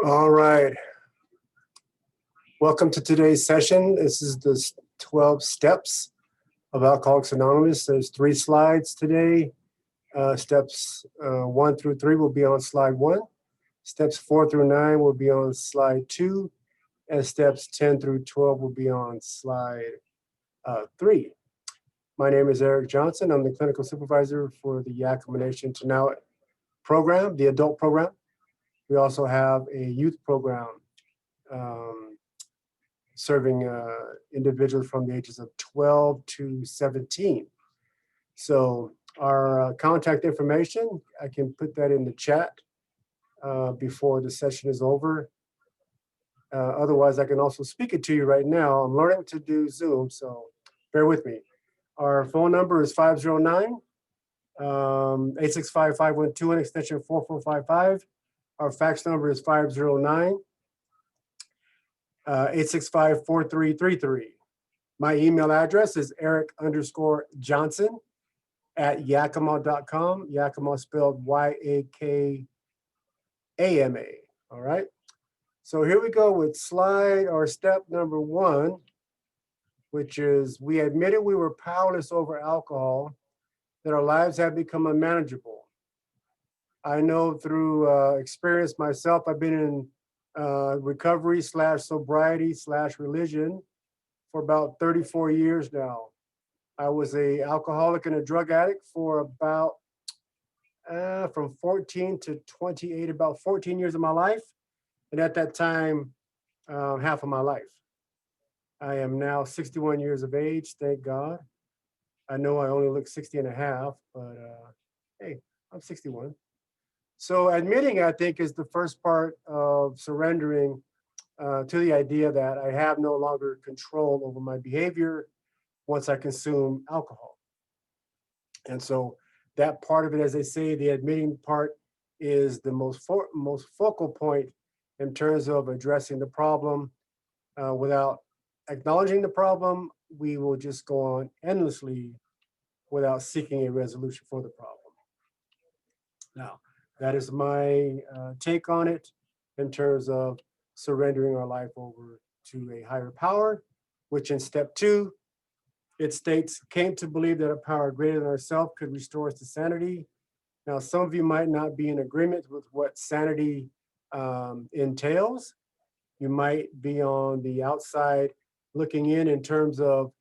All right. Welcome to today's session. This is the 12 steps of Alcoholics Anonymous. There's 3 slides today. Steps 1 through 3 will be on slide 1. Steps 4 through 9 will be on slide 2. And steps 10 through 12 will be on slide 3. My name is Eric Johnson. I'm the clinical supervisor for the Yakima Nation to Now program, the adult program. We also have a youth program serving individuals from the ages of 12 to 17. So our contact information, I can put that in the chat before the session is over. Otherwise, I can also speak it to you right now. I'm learning to do Zoom, so bear with me. Our phone number is 509 865-5121 and extension 4455. Our fax number is 509 865-4333. My email address is eric_johnson@yakima.com. Yakima spelled Yakama. All right. So here we go with slide or step number 1, which is we admitted we were powerless over alcohol, that our lives have become unmanageable. I know through experience myself, I've been in recovery / sobriety / religion for about 34 years now. I was an alcoholic and a drug addict for about from 14 to 28, about 14 years of my life. And at that time, half of my life. I am now 61 years of age, thank God. I know I only look 60 and a half, but hey, I'm 61. So admitting, I think, is the first part of surrendering to the idea that I have no longer control over my behavior once I consume alcohol. And so that part of it, as they say, the admitting part is the most focal point in terms of addressing the problem. Without acknowledging the problem, we will just go on endlessly without seeking a resolution for the problem. Now, that is my take on it in terms of surrendering our life over to a higher power, which in step 2, it states, came to believe that a power greater than ourselves could restore us to sanity. Now, some of you might not be in agreement with what sanity entails. You might be on the outside looking in terms of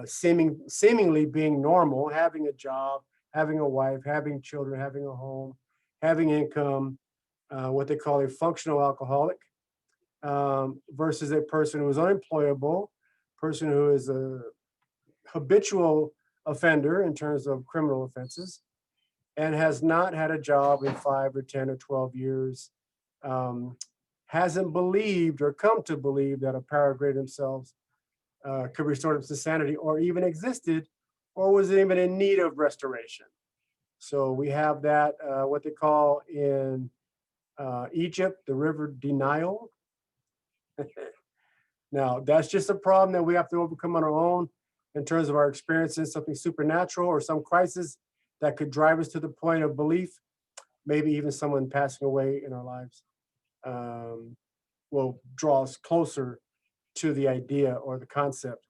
seemingly being normal, having a job, having a wife, having children, having a home, having income, what they call a functional alcoholic, versus a person who is unemployable, person who is a habitual offender in terms of criminal offenses, and has not had a job in 5 or 10 or 12 years, hasn't believed or come to believe that a power greater themselves could restore them to sanity, or even existed, or was even in need of restoration. So we have that, what they call in Egypt, the river denial. Now, that's just a problem that we have to overcome on our own in terms of our experiencing something supernatural or some crisis that could drive us to the point of belief, maybe even someone passing away in our lives. Will draw us closer to the idea or the concept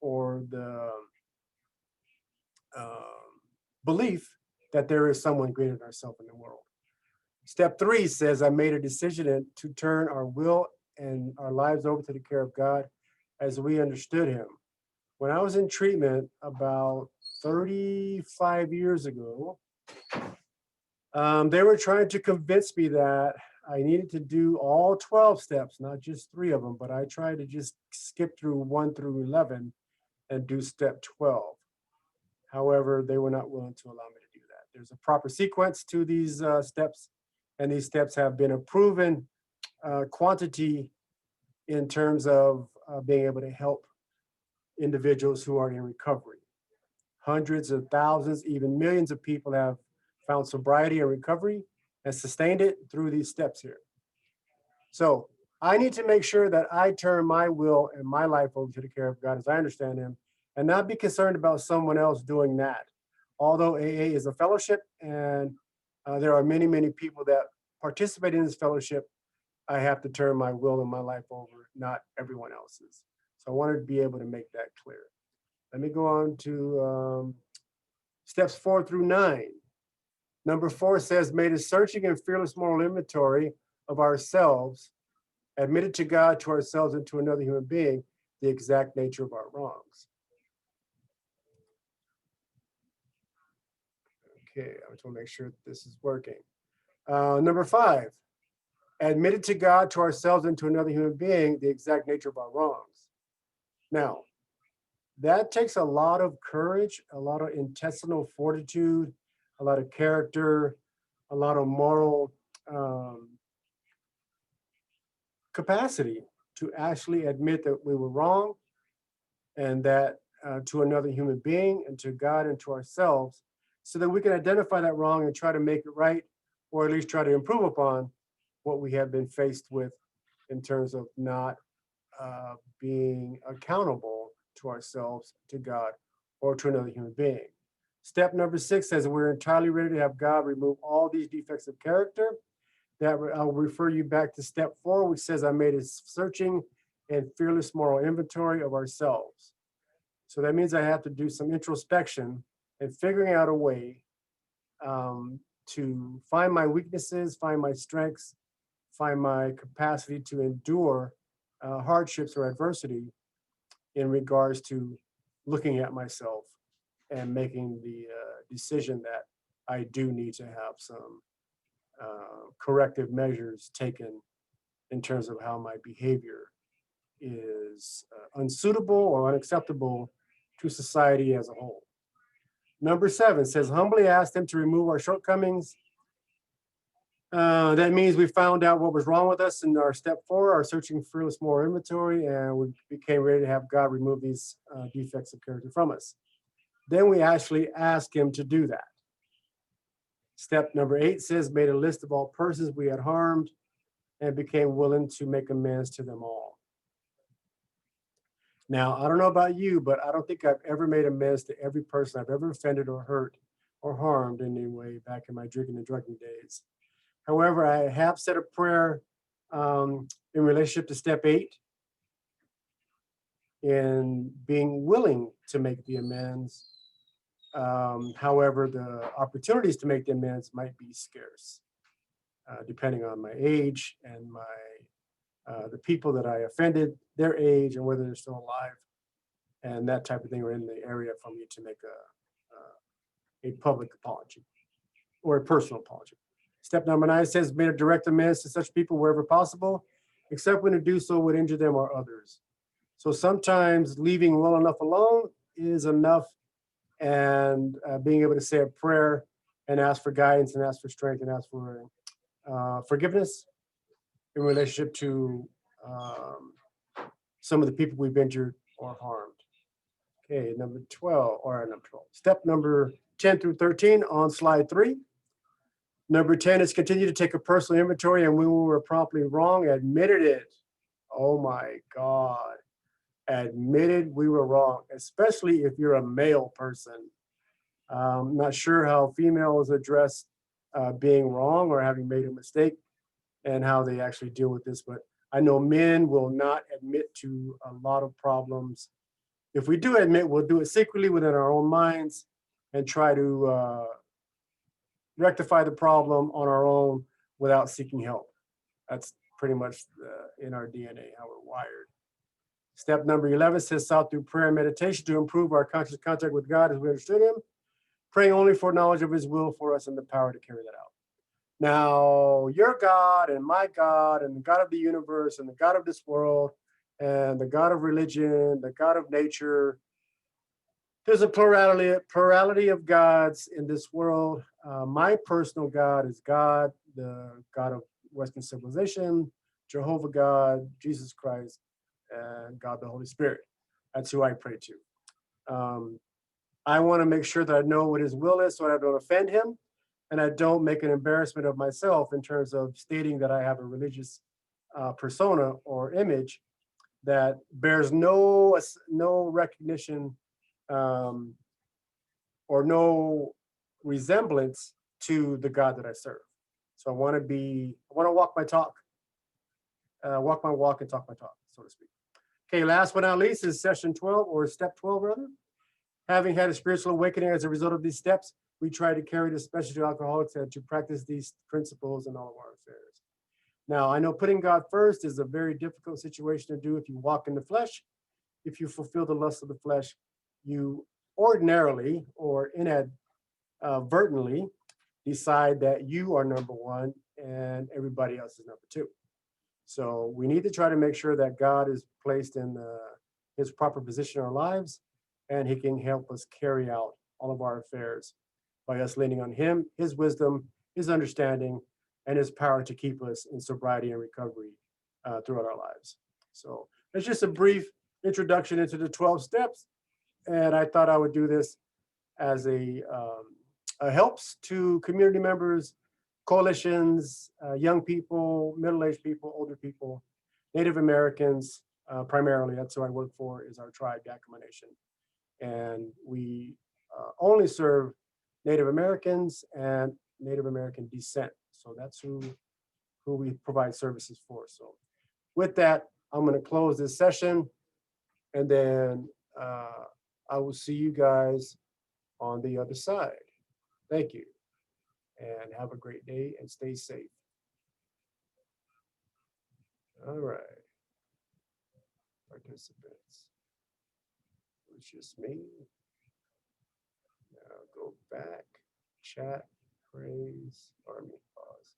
or the belief that there is someone greater than ourselves in the world. Step 3 says, I made a decision to turn our will and our lives over to the care of God as we understood him. When I was in treatment about 35 years ago, they were trying to convince me that I needed to do all 12 steps, not just 3 of them, but I tried to just skip through 1 through 11 and do step 12. However, they were not willing to allow me to do that. There's a proper sequence to these steps, and these steps have been a proven quantity in terms of being able to help individuals who are in recovery. Hundreds of thousands, even millions of people have found sobriety and recovery and sustained it through these steps here. So I need to make sure that I turn my will and my life over to the care of God as I understand him, and not be concerned about someone else doing that. Although AA is a fellowship, and there are many, many people that participate in this fellowship, I have to turn my will and my life over, not everyone else's. So I wanted to be able to make that clear. Let me go on to steps 4 through 9. Number 4 says, made a searching and fearless moral inventory of ourselves, admitted to God, to ourselves, and to another human being the exact nature of our wrongs. Okay, I just want to make sure this is working. Number 5, admitted to God, to ourselves, and to another human being the exact nature of our wrongs. Now, that takes a lot of courage, a lot of intestinal fortitude, a lot of character, a lot of moral capacity to actually admit that we were wrong, and that to another human being and to God and to ourselves, so that we can identify that wrong and try to make it right, or at least try to improve upon what we have been faced with in terms of not being accountable to ourselves, to God, or to another human being. Step number 6 says we're entirely ready to have God remove all these defects of character. That I'll refer you back to step 4, which says I made a searching and fearless moral inventory of ourselves. So that means I have to do some introspection and figuring out a way to find my weaknesses, find my strengths, find my capacity to endure hardships or adversity in regards to looking at myself and making the decision that I do need to have some corrective measures taken in terms of how my behavior is unsuitable or unacceptable to society as a whole. Number 7 says, humbly ask them to remove our shortcomings. That means we found out what was wrong with us in our step 4, our searching fearless moral inventory, and we became ready to have God remove these defects of character from us. Then we actually ask him to do that. Step number 8 says, made a list of all persons we had harmed and became willing to make amends to them all. Now, I don't know about you, but I don't think I've ever made amends to every person I've ever offended or hurt or harmed in any way back in my drinking and drugging days. However, I have said a prayer in relationship to step 8, in being willing to make the amends. However, the opportunities to make the amends might be scarce, depending on my age and the people that I offended, their age, and whether they're still alive, and that type of thing, are in the area for me to make a public apology or a personal apology. Step number 9 says, made a direct amends to such people wherever possible, except when to do so would injure them or others. So sometimes leaving well enough alone is enough, and being able to say a prayer and ask for guidance and ask for strength and ask for forgiveness in relationship to some of the people we've injured or harmed. Okay, number 12, or number 12. Step number 10 through 13 on slide 3. Number 10 is continue to take a personal inventory, and when we were promptly wrong, admitted it. Oh my God. Admitted we were wrong, especially if you're a male person. Not sure how females address being wrong or having made a mistake and how they actually deal with this, but I know men will not admit to a lot of problems. If we do admit, we'll do it secretly within our own minds and try to rectify the problem on our own without seeking help. That's pretty much in our DNA, how we're wired. Step number 11 says, sought through prayer and meditation to improve our conscious contact with God as we understood him, praying only for knowledge of his will for us and the power to carry that out. Now, your God and my God and the God of the universe and the God of this world and the God of religion, the God of nature, there's a plurality of gods in this world. My personal God is God, the God of Western civilization, Jehovah God, Jesus Christ, and God the Holy Spirit. That's who I pray to. I want to make sure that I know what his will is so I don't offend him, and I don't make an embarrassment of myself in terms of stating that I have a religious persona or image that bears no recognition or no resemblance to the God that I serve. So I want to walk my talk. walk my walk and talk my talk, so to speak. Okay, last but not least is session 12 or step 12 rather. Having had a spiritual awakening as a result of these steps, we try to carry this message to alcoholics and to practice these principles in all of our affairs. Now, I know putting God first is a very difficult situation to do if you walk in the flesh. If you fulfill the lust of the flesh, you ordinarily or inadvertently decide that you are number one and everybody else is number two. So we need to try to make sure that God is placed in his proper position in our lives, and he can help us carry out all of our affairs by us leaning on him, his wisdom, his understanding, and his power to keep us in sobriety and recovery throughout our lives. So it's just a brief introduction into the 12 steps. And I thought I would do this as a helps to community members, coalitions, young people, middle-aged people, older people, Native Americans, primarily. That's who I work for, is our tribe, Yakama Nation. And we only serve Native Americans and Native American descent. So that's who we provide services for. So with that, I'm going to close this session, and then I will see you guys on the other side. Thank you, and have a great day and stay safe. All right, participants. It's just me. Now go back, chat, praise, army, pause.